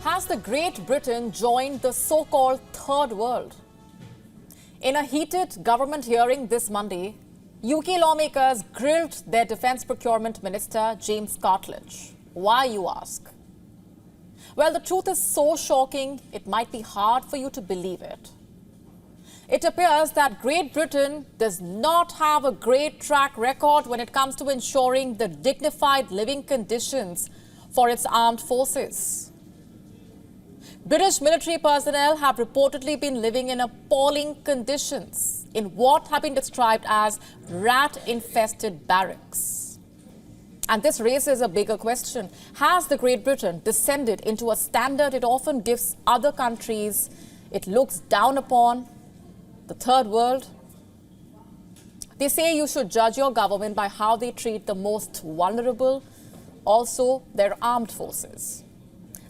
Has the Great Britain joined the so-called Third World? In a heated government hearing this Monday, UK lawmakers grilled their Defence Procurement Minister, James Cartlidge. Why, you ask? Well, the truth is so shocking, it might be hard for you to believe it. It appears that Great Britain does not have a great track record when it comes to ensuring the dignified living conditions for its armed forces. British military personnel have reportedly been living in appalling conditions in what have been described as rat-infested barracks. And this raises a bigger question. Has the Great Britain descended into a standard it often gives other countries it looks down upon, the Third World? They say you should judge your government by how they treat the most vulnerable, also their armed forces.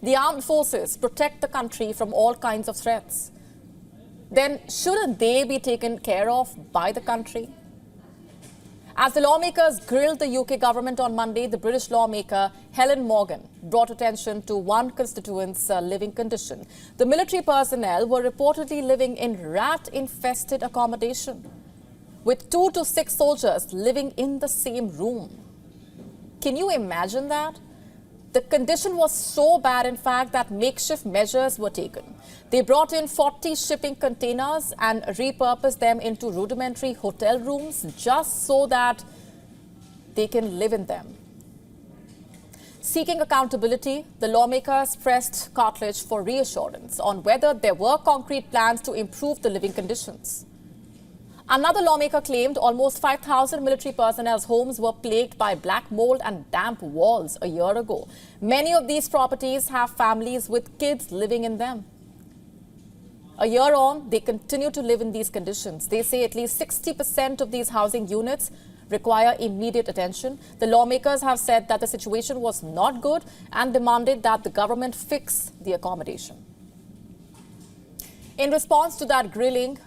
The armed forces protect the country from all kinds of threats. Then shouldn't they be taken care of by the country? As the lawmakers grilled the UK government on Monday, the British lawmaker Helen Morgan brought attention to one constituent's living condition. The military personnel were reportedly living in rat-infested accommodation, with 2 to 6 soldiers living in the same room. Can you imagine that? The condition was so bad, in fact, that makeshift measures were taken. They brought in 40 shipping containers and repurposed them into rudimentary hotel rooms just so that they can live in them. Seeking accountability, the lawmakers pressed Cartlidge for reassurance on whether there were concrete plans to improve the living conditions. Another lawmaker claimed almost 5,000 military personnel's homes were plagued by black mold and damp walls a year ago. Many of these properties have families with kids living in them. A year on, they continue to live in these conditions. They say at least 60% of these housing units require immediate attention. The lawmakers have said that the situation was not good and demanded that the government fix the accommodation. In response to that grilling,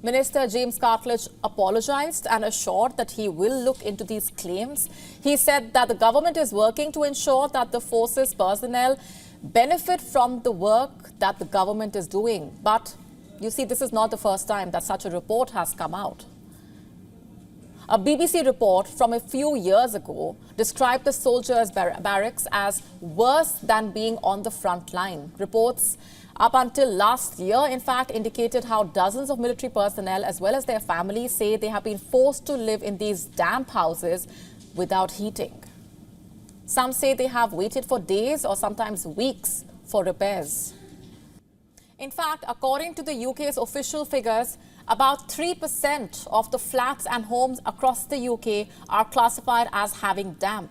Minister James Cartlidge apologized and assured that he will look into these claims. He said that the government is working to ensure that the forces personnel benefit from the work that the government is doing. But you see, this is not the first time that such a report has come out. A BBC report from a few years ago described the soldiers' barracks as worse than being on the front line. Reports up until last year, in fact, indicated how dozens of military personnel, as well as their families, say they have been forced to live in these damp houses without heating. Some say they have waited for days or sometimes weeks for repairs. In fact, according to the UK's official figures, about 3% of the flats and homes across the UK are classified as having damp.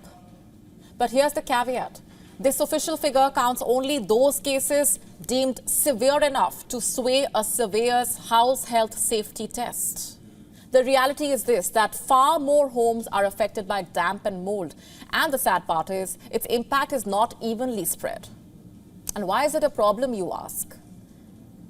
But here's the caveat. This official figure counts only those cases deemed severe enough to sway a surveyor's house health safety test. The reality is this, that far more homes are affected by damp and mold. And the sad part is, its impact is not evenly spread. And why is it a problem, you ask?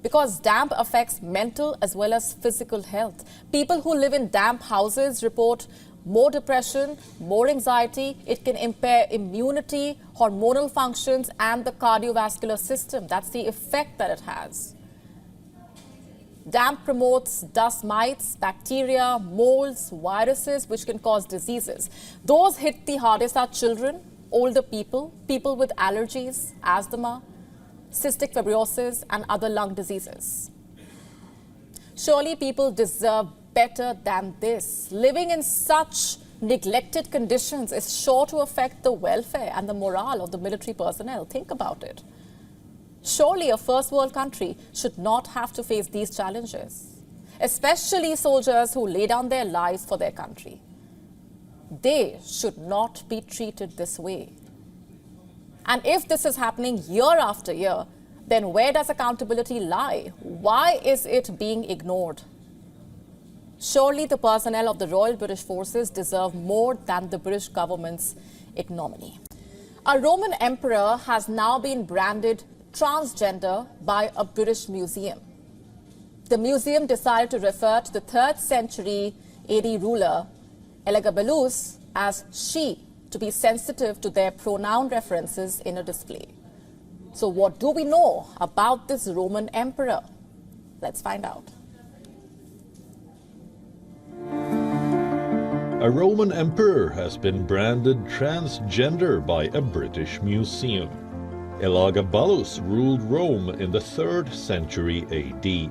Because damp affects mental as well as physical health. People who live in damp houses report more depression, more anxiety. It can impair immunity, hormonal functions, and the cardiovascular system. That's the effect that it has. Damp promotes dust mites, bacteria, molds, viruses, which can cause diseases. Those hit the hardest are children, older people, people with allergies, asthma, cystic fibrosis, and other lung diseases. Surely people deserve better than this. Living in such neglected conditions is sure to affect the welfare and the morale of the military personnel. Think about it. Surely a first world country should not have to face these challenges, especially soldiers who lay down their lives for their country. They should not be treated this way. And if this is happening year after year, then where does accountability lie? Why is it being ignored? Surely the personnel of the Royal British Forces deserve more than the British government's ignominy. A Roman emperor has now been branded transgender by a British museum. The museum decided to refer to the 3rd century AD ruler Elagabalus as she to be sensitive to their pronoun references in a display. So what do we know about this Roman emperor? Let's find out. A Roman emperor has been branded transgender by a British museum. Elagabalus ruled Rome in the 3rd century AD.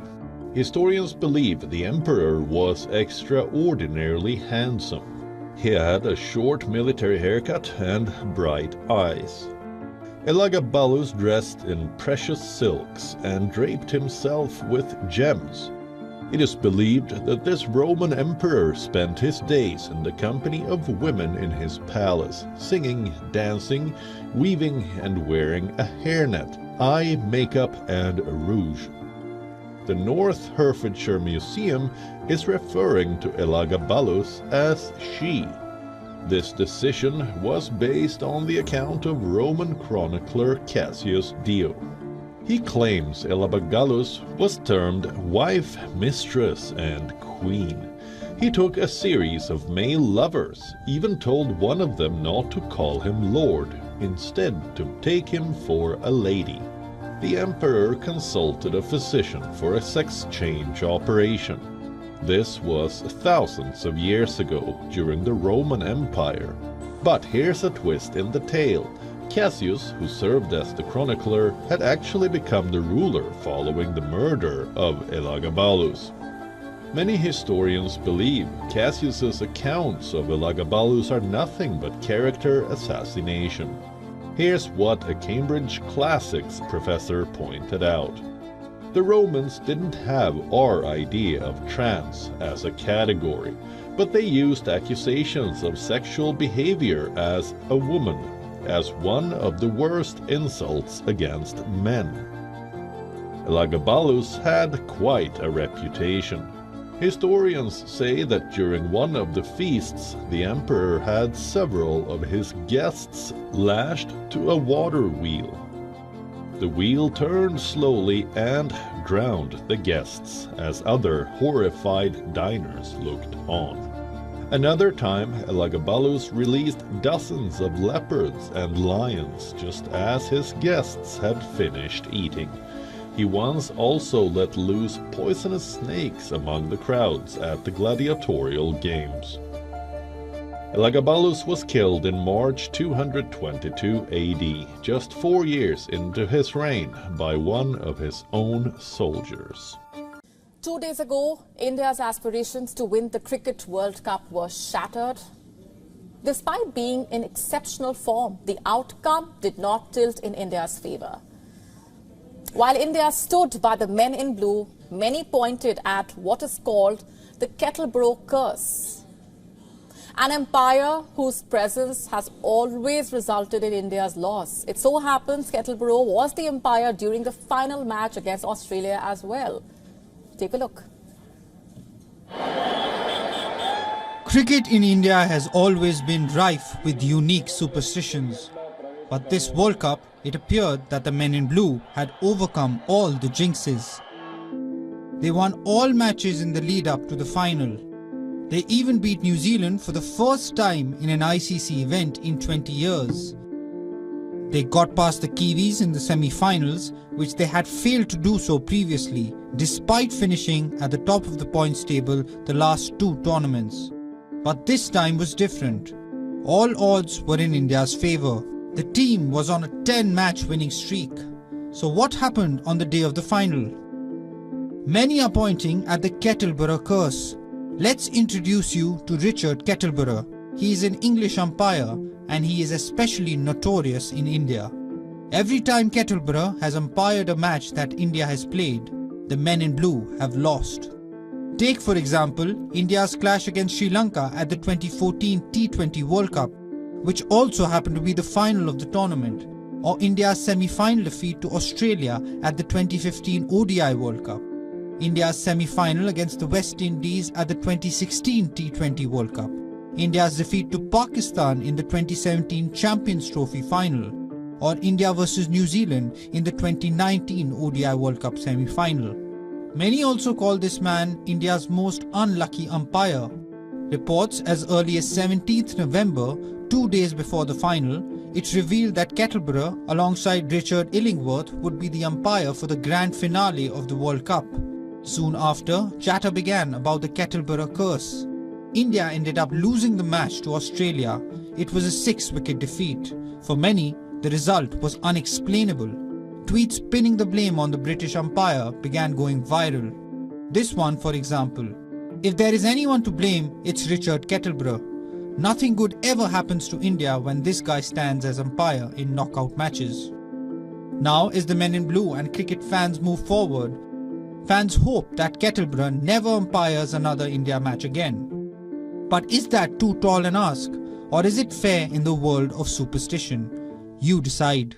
Historians believe the emperor was extraordinarily handsome. He had a short military haircut and bright eyes. Elagabalus dressed in precious silks and draped himself with gems. It is believed that this Roman emperor spent his days in the company of women in his palace, singing, dancing, weaving and wearing a hairnet, eye makeup and rouge. The North Herefordshire Museum is referring to Elagabalus as she. This decision was based on the account of Roman chronicler Cassius Dio. He claims Elagabalus was termed wife, mistress, and queen. He took a series of male lovers, even told one of them not to call him lord, instead to take him for a lady. The emperor consulted a physician for a sex change operation. This was thousands of years ago during the Roman Empire. But here's a twist in the tale. Cassius, who served as the chronicler, had actually become the ruler following the murder of Elagabalus. Many historians believe Cassius's accounts of Elagabalus are nothing but character assassination. Here's what a Cambridge Classics professor pointed out. The Romans didn't have our idea of trans as a category, but they used accusations of sexual behavior as a woman as one of the worst insults against men. Elagabalus had quite a reputation. Historians say that during one of the feasts, the emperor had several of his guests lashed to a water wheel. The wheel turned slowly and drowned the guests as other horrified diners looked on. Another time, Elagabalus released dozens of leopards and lions just as his guests had finished eating. He once also let loose poisonous snakes among the crowds at the gladiatorial games. Elagabalus was killed in March 222 AD, just 4 years into his reign, by one of his own soldiers. 2 days ago, India's aspirations to win the Cricket World Cup were shattered. Despite being in exceptional form, the outcome did not tilt in India's favour. While India stood by the men in blue, many pointed at what is called the Kettle Bro Curse, an empire whose presence has always resulted in India's loss. It so happens Kettle Bro was the empire during the final match against Australia as well. Take a look. Cricket in India has always been rife with unique superstitions. But this World Cup, it appeared that the men in blue had overcome all the jinxes. They won all matches in the lead up to the final. They even beat New Zealand for the first time in an ICC event in 20 years. They got past the Kiwis in the semi-finals, which they had failed to do so previously, despite finishing at the top of the points table the last 2 tournaments. But this time was different. All odds were in India's favour. The team was on a 10-match winning streak. So what happened on the day of the final? Many are pointing at the Kettle Bro Curse. Let's introduce you to Richard Kettle Bro. He is an English umpire and he is especially notorious in India. Every time Kettle Bro has umpired a match that India has played, the men in blue have lost. Take for example India's clash against Sri Lanka at the 2014 T20 World Cup, which also happened to be the final of the tournament, or India's semi-final defeat to Australia at the 2015 ODI World Cup, India's semi-final against the West Indies at the 2016 T20 World Cup, India's defeat to Pakistan in the 2017 Champions Trophy final, or India versus New Zealand in the 2019 ODI World Cup semi-final. Many also call this man India's most unlucky umpire. Reports as early as 17th November, 2 days before the final, It's revealed that Kettle Bro, alongside Richard Illingworth, would be the umpire for the grand finale of the World Cup. Soon after, chatter began about the Kettle Bro Curse. India ended up losing the match to Australia. It was a 6-wicket defeat. For many, the result was unexplainable. Tweets pinning the blame on the British umpire began going viral. This one, for example: "If there is anyone to blame, it's Richard Kettle Bro. Nothing good ever happens to India when this guy stands as umpire in knockout matches." Now, as the men in blue and cricket fans move forward, fans hope that Kettle Bro never umpires another India match again. But is that too tall an ask, or is it fair in the world of superstition? You decide.